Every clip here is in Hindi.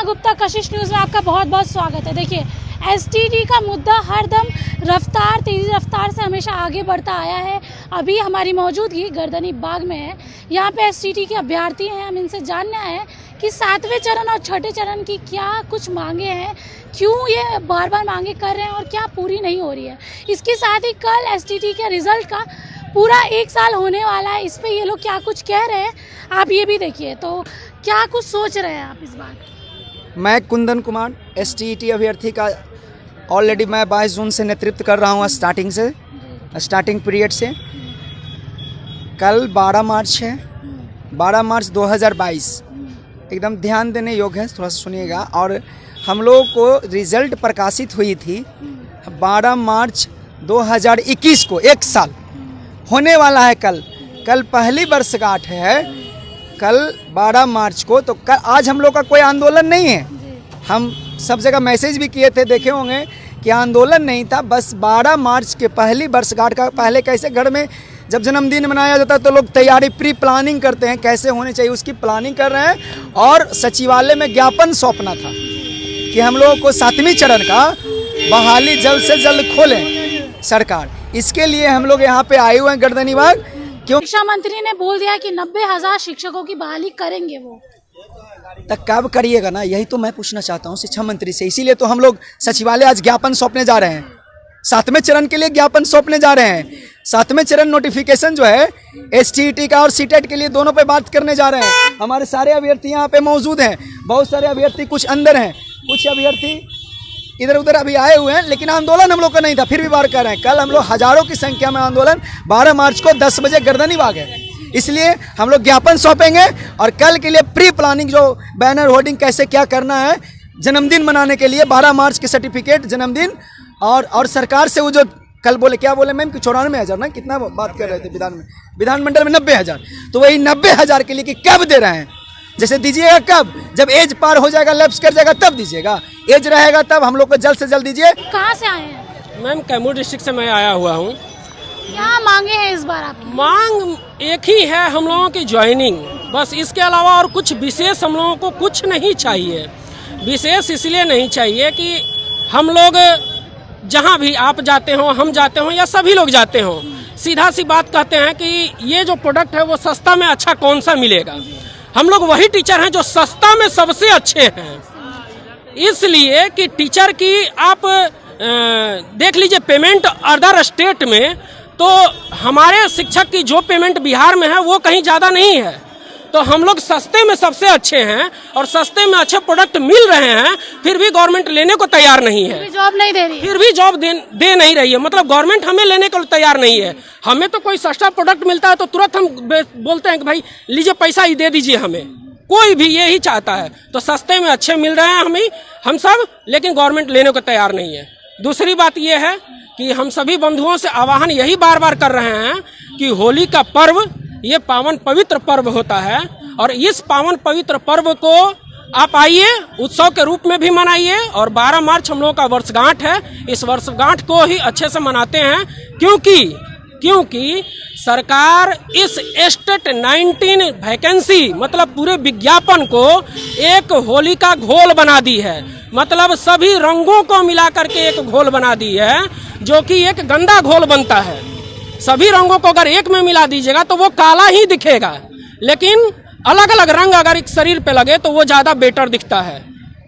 गुप्ता, कशिश न्यूज़ में आपका बहुत बहुत स्वागत है। देखिए, एसटीटी का मुद्दा हरदम तेज़ रफ्तार से हमेशा आगे बढ़ता आया है। अभी हमारी मौजूदगी गर्दनी बाग में है। यहाँ पे एसटीटी के अभ्यर्थी हैं, हम इनसे जानना है कि 7वें चरण और छठे चरण की क्या कुछ मांगे हैं, क्यों ये बार बार मांगे कर रहे हैं और क्या पूरी नहीं हो रही है। इसके साथ ही कल एसटीटी के रिजल्ट का पूरा 1 साल होने वाला है, इस पे ये लोग क्या कुछ कह रहे हैं आप ये भी देखिए। तो क्या कुछ सोच रहे हैं आप इस बार? मैं कुंदन कुमार एसटीटी अभ्यर्थी का ऑलरेडी मैं 22 जून से नेतृत्व कर रहा हूँ, स्टार्टिंग पीरियड से। कल 12 मार्च है, 12 मार्च 2022, एकदम ध्यान देने योग्य है, थोड़ा सा सुनिएगा। और हम लोगों को रिजल्ट प्रकाशित हुई थी 12 मार्च 2021 को, 1 साल होने वाला है कल पहली वर्षगांठ है, कल 12 मार्च को। तो कल आज हम लोग का कोई आंदोलन नहीं है, हम सब जगह मैसेज भी किए थे, देखे होंगे कि आंदोलन नहीं था। बस 12 मार्च के पहली वर्षगांठ का, पहले कैसे घर में जब जन्मदिन मनाया जाता है तो लोग तैयारी प्री प्लानिंग करते हैं, कैसे होने चाहिए उसकी प्लानिंग कर रहे हैं। और सचिवालय में ज्ञापन सौंपना था कि हम लोगों को 7वें चरण का बहाली जल्द से जल्द खोलें सरकार। इसके लिए हम लोग यहाँ पे आए हुए हैं गर्दनी बाग। क्यों? शिक्षा मंत्री ने बोल दिया कि 90,000 शिक्षकों की बहाली करेंगे वो। तक कब करिएगा ना, यही तो मैं पूछना चाहता हूँ शिक्षा मंत्री से। इसीलिए तो हम लोग सचिवालय आज ज्ञापन सौंपने जा रहे हैं, 7वें चरण के लिए ज्ञापन सौंपने जा रहे हैं। 7वें चरण नोटिफिकेशन जो है एसटीटी का और सीटेट के लिए, दोनों पे बात करने जा रहे हैं। हमारे सारे अभ्यर्थी यहाँ पे मौजूद हैं, बहुत सारे अभ्यर्थी कुछ अंदर हैं, कुछ अभ्यर्थी इधर उधर अभी आए हुए हैं, लेकिन आंदोलन हम लोग का नहीं था, फिर भी बार कर रहे हैं। कल हम लोग हजारों की संख्या में आंदोलन 12 मार्च को 10 बजे गर्दनी बाग है, इसलिए हम लोग ज्ञापन सौंपेंगे। और कल के लिए प्री प्लानिंग, जो बैनर होर्डिंग कैसे क्या करना है जन्मदिन मनाने के लिए, 12 मार्च के सर्टिफिकेट जन्मदिन, और सरकार से वो जो कल बोले, क्या बोले मैम कि 94,000 ना, कितना बात कर रहे थे विधानमंडल में 90,000, तो वही 90,000 के लिए कि कब दे रहे हैं, जैसे दीजिएगा कब, जब एज पार हो जाएगा, लैप्स कर जाएगा तब दीजिएगा, एज रहेगा तब। हम लोग को जल्द से जल्द दीजिए। कहाँ से आए हैं? मैम कैमूर डिस्ट्रिक्ट से मैं आया हुआ हूँ। क्या मांगे हैं इस बार आपकी? मांग एक ही है, हम लोगों की ज्वाइनिंग, बस इसके अलावा और कुछ विशेष हम लोगों को कुछ नहीं चाहिए। विशेष इसलिए नहीं चाहिए कि हम लोग जहाँ भी आप जाते हो, हम जाते हो, या सभी लोग जाते हो, सीधा सी बात कहते हैं कि ये जो प्रोडक्ट है वो सस्ता में अच्छा कौन सा मिलेगा। हम लोग वही टीचर हैं जो सस्ता में सबसे अच्छे हैं, इसलिए कि टीचर की आप देख लीजिए पेमेंट अदर स्टेट में, तो हमारे शिक्षक की जो पेमेंट बिहार में है वो कहीं ज़्यादा नहीं है। तो हम लोग सस्ते में सबसे अच्छे हैं और सस्ते में अच्छे प्रोडक्ट मिल रहे हैं, फिर भी गवर्नमेंट लेने को तैयार नहीं है, जॉब नहीं दे रही, फिर भी जॉब दे नहीं रही है। मतलब गवर्नमेंट हमें लेने को तैयार नहीं है। हमें तो कोई सस्ता प्रोडक्ट मिलता है तो तुरंत हम बोलते हैं कि भाई लीजिए, पैसा ही दे दीजिए हमें, कोई भी यही चाहता है। तो सस्ते में अच्छे मिल रहे हैं हम सब, लेकिन गवर्नमेंट लेने को तैयार नहीं है। दूसरी बात यह है कि हम सभी बंधुओं से आह्वान यही बार बार कर रहे हैं कि होली का पर्व ये पावन पवित्र पर्व होता है, और इस पावन पवित्र पर्व को आप आइए, उत्सव के रूप में भी मनाइए। और 12 मार्च हम लोगों का वर्षगांठ है, इस वर्षगांठ को ही अच्छे से मनाते हैं, क्योंकि सरकार इस स्टेट 19 वैकेंसी, मतलब पूरे विज्ञापन को एक होली का घोल बना दी है। मतलब सभी रंगों को मिला करके एक घोल बना दी है, जो कि एक गंदा घोल बनता है। सभी रंगों को अगर एक में मिला दीजिएगा तो वो काला ही दिखेगा, लेकिन अलग अलग रंग अगर एक शरीर पे लगे तो वो ज़्यादा बेटर दिखता है।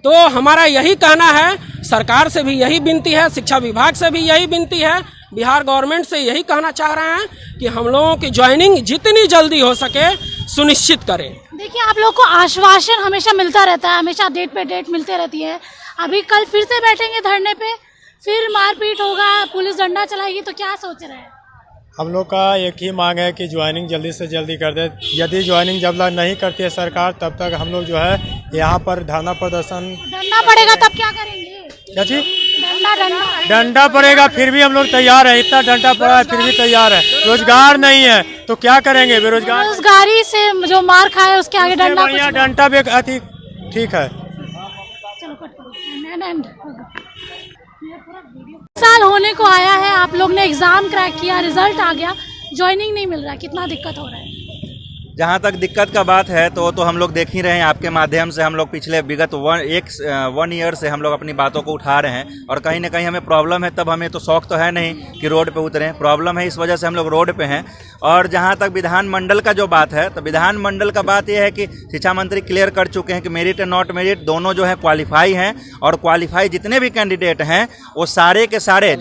तो हमारा यही कहना है, सरकार से भी यही विनती है, शिक्षा विभाग से भी यही विनती है, बिहार गवर्नमेंट से यही कहना चाह रहे हैं कि हम लोगों की ज्वाइनिंग जितनी जल्दी हो सके सुनिश्चित करें। देखिए, आप लोग को आश्वासन हमेशा मिलता रहता है, हमेशा डेट पे डेट मिलते रहती है। अभी कल फिर से बैठेंगे धरने पे, फिर मारपीट होगा, पुलिस डंडा चलाएगी, तो क्या सोच रहे हैं? हम लोग का एक ही मांग है कि ज्वाइनिंग जल्दी से जल्दी कर दे। यदि ज्वाइनिंग जब तक नहीं करती है सरकार, तब तक हम लोग जो है यहाँ पर धरना प्रदर्शन डंडा पड़ेगा तब क्या करेंगे? क्या चीज? डंडा पड़ेगा, फिर भी हम लोग तैयार है। इतना डंडा पड़ा है फिर भी तैयार है। रोजगार नहीं है तो क्या करेंगे? बेरोजगारी से जो मार खाए उसके आगे डंडा भी अति ठीक है। साल होने को आया है, आप लोग ने एग्जाम क्रैक किया, रिजल्ट आ गया, ज्वाइनिंग नहीं मिल रहा है, कितना दिक्कत हो रहा है? जहाँ तक दिक्कत का बात है तो हम लोग देख ही रहे हैं, आपके माध्यम से हम लोग पिछले विगत वन ईयर से हम लोग अपनी बातों को उठा रहे हैं और कहीं ना कहीं हमें प्रॉब्लम है, तब हमें तो शौक तो है नहीं कि रोड पे उतरें, प्रॉब्लम है इस वजह से हम लोग रोड पे हैं। और जहाँ तक विधानमंडल का जो बात है तो विधानमंडल का बात यह है कि शिक्षा मंत्री क्लियर कर चुके हैं कि मेरिट एंड नॉट मेरिट दोनों जो है क्वालिफाई हैं और क्वालिफाई जितने भी कैंडिडेट हैं वो सारे के सारे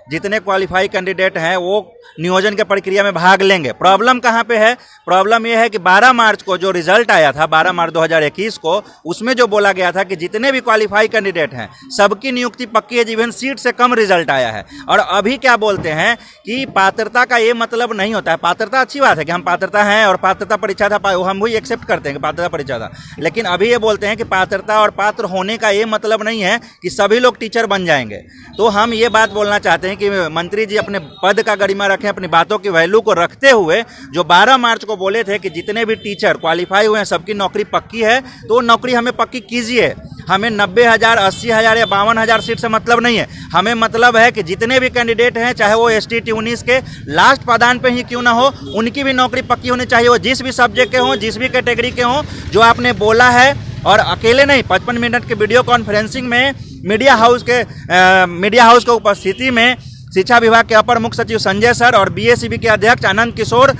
जितने क्वालिफाई कैंडिडेट हैं वो नियोजन के प्रक्रिया में भाग लेंगे। प्रॉब्लम कहाँ पे है? प्रॉब्लम यह है कि 12 मार्च को जो रिजल्ट आया था 12 मार्च 2021 को, उसमें जो बोला गया था कि जितने भी क्वालिफाई कैंडिडेट हैं सबकी नियुक्ति पक्की है, इवन सीट से कम रिजल्ट आया है। और अभी क्या बोलते हैं कि पात्रता का ये मतलब नहीं होता है। पात्रता अच्छी बात है कि हम पात्रता हैं और पात्रता परीक्षा था, हम भी एक्सेप्ट करते हैं कि पात्रता परीक्षा था, लेकिन अभी ये बोलते हैं कि पात्रता और पात्र होने का ये मतलब नहीं है कि सभी लोग टीचर बन जाएंगे। तो हम ये बात बोलना चाहते हैं कि मंत्री जी अपने पद का गरिमा रखें, अपनी बातों की वैल्यू को रखते हुए जो 12 मार्च को बोले थे कि जितने भी टीचर क्वालिफाई हुए हैं सबकी नौकरी पक्की है, तो नौकरी हमें पक्की कीजिए। हमें 90,000, 80,000 या 52,000 सीट से मतलब नहीं है, हमें मतलब है कि जितने भी कैंडिडेट हैं चाहे वो STT 19 के लास्ट पादान पे ही क्यों ना हो, उनकी भी नौकरी पक्की होनी चाहिए। वो जिस भी सब्जेक्ट के हों, जिस भी कैटेगरी के हों, जो आपने बोला है। और अकेले नहीं, 55 मिनट के वीडियो कॉन्फ्रेंसिंग में मीडिया हाउस के उपस्थिति में शिक्षा विभाग के अपर मुख्य सचिव संजय सर और BACB के अध्यक्ष आनंद किशोर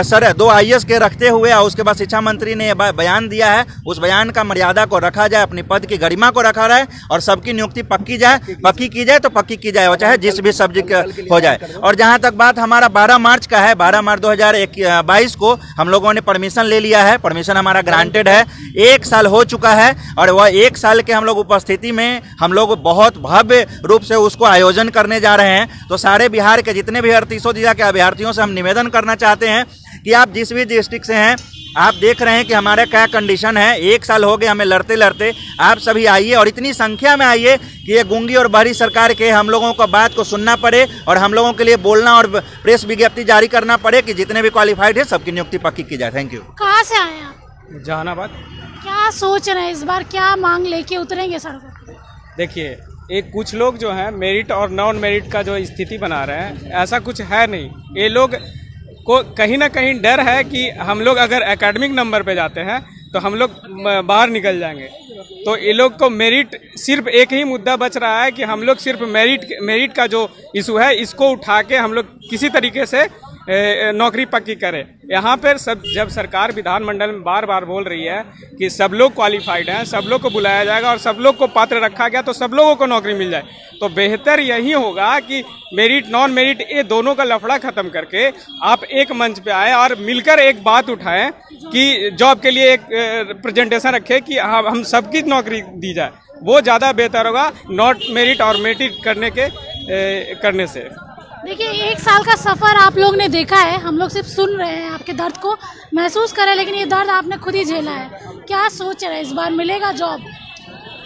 सर 2 IAS के रखते हुए और उसके बाद शिक्षा मंत्री ने बयान दिया है, उस बयान का मर्यादा को रखा जाए, अपनी पद की गरिमा को रखा रहे और सबकी नियुक्ति पक्की की जाए तो पक्की की जाए, चाहे जिस भी सब्जेक्ट हो जाए। और जहां तक बात हमारा 12 मार्च का है, 12 मार्च 2022 को हम लोगों ने परमिशन ले लिया है, परमिशन हमारा ग्रांटेड है, 1 साल हो चुका है और वह 1 साल के हम लोग उपस्थिति में हम लोग बहुत भव्य रूप से उसको आयोजन करने जा रहे हैं। तो सारे बिहार के जितने भी 38 जिला के अभ्यर्थियों से हम निवेदन करना चाहते हैं कि आप जिस भी डिस्ट्रिक्ट से हैं, आप देख रहे हैं कि हमारे क्या कंडीशन है, 1 साल हो गए हमें लड़ते लड़ते, आप सभी आइए और इतनी संख्या में आइए कि ये गूंगी और बहरी सरकार के हम लोगों को बात को सुनना पड़े और हम लोगों के लिए बोलना और प्रेस विज्ञप्ति जारी करना पड़े कि जितने भी क्वालिफाइड है सबकी नियुक्ति पक्की की जाए। Thank you. कहाँ से आए आप? जहानाबाद। क्या सोच रहे हैं इस बार, क्या मांग लेके उतरेंगे सड़कों पर? देखिए, एक कुछ लोग जो हैं मेरिट और नॉन मेरिट का जो स्थिति बना रहे हैं, ऐसा कुछ है नहीं। ये लोग को कहीं ना कहीं डर है कि हम लोग अगर एकेडमिक नंबर पे जाते हैं तो हम लोग बाहर निकल जाएंगे। तो ये लोग को मेरिट, सिर्फ एक ही मुद्दा बच रहा है कि हम लोग सिर्फ मेरिट का जो इशू है इसको उठा के हम लोग किसी तरीके से नौकरी पक्की करें। यहाँ पर जब सरकार विधानमंडल में बार बार बोल रही है कि सब लोग क्वालिफाइड हैं, सब लोग को बुलाया जाएगा और सब लोग को पात्र रखा गया तो सब लोगों को नौकरी मिल जाए, तो बेहतर यही होगा कि मेरिट नॉन मेरिट ये दोनों का लफड़ा खत्म करके आप एक मंच पे आए और मिलकर एक बात उठाएं कि जॉब के लिए एक प्रेजेंटेशन रखें कि हम सबकी नौकरी दी जाए। वो ज़्यादा बेहतर होगा नॉट मेरिट और मेरिट करने से। देखिए, 1 साल का सफर आप लोग ने देखा है, हम लोग सिर्फ सुन रहे हैं, आपके दर्द को महसूस कर रहे हैं, लेकिन ये दर्द आपने खुद ही झेला है। क्या सोच रहे हैं, इस बार मिलेगा जॉब?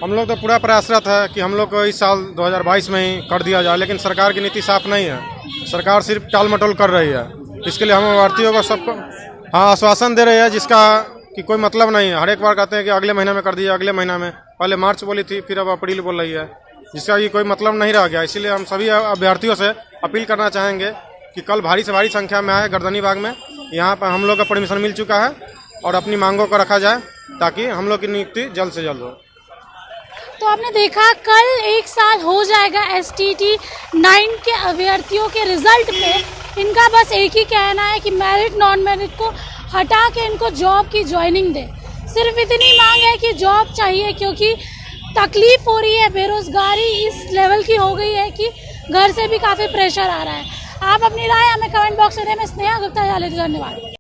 हम लोग तो पूरा प्रयासरत है कि हम लोग को इस साल 2022 में ही कर दिया जाए, लेकिन सरकार की नीति साफ नहीं है। सरकार सिर्फ टाल मटोल कर रही है। इसके लिए हम अभ्यर्थियों को सबको आश्वासन दे रही है जिसका कि कोई मतलब नहीं है। हर एक बार कहते हैं कि अगले महीने में कर दिया, अगले महीना में, पहले मार्च बोली थी, फिर अब अप्रैल बोल रही है, जिसका ये कोई मतलब नहीं रह गया। इसीलिए हम सभी अभ्यर्थियों से अपील करना चाहेंगे कि कल भारी से भारी संख्या में आए गर्दनी बाग में। यहाँ पर हम लोग का परमिशन मिल चुका है और अपनी मांगों को रखा जाए ताकि हम लोग की नियुक्ति जल्द से जल्द हो। तो आपने देखा, कल 1 साल हो जाएगा STT 9 के अभ्यर्थियों के रिजल्ट पे। इनका बस एक ही कहना है कि मेरिट नॉन मेरिट को हटा के इनको जॉब की ज्वाइनिंग दे। सिर्फ इतनी मांग है कि जॉब चाहिए, क्योंकि तकलीफ हो रही है, बेरोजगारी इस लेवल की हो गई है कि घर से भी काफ़ी प्रेशर आ रहा है। आप अपनी राय हमें कमेंट बॉक्स में दें। मैं स्नेहा गुप्ता, धन्यवाद।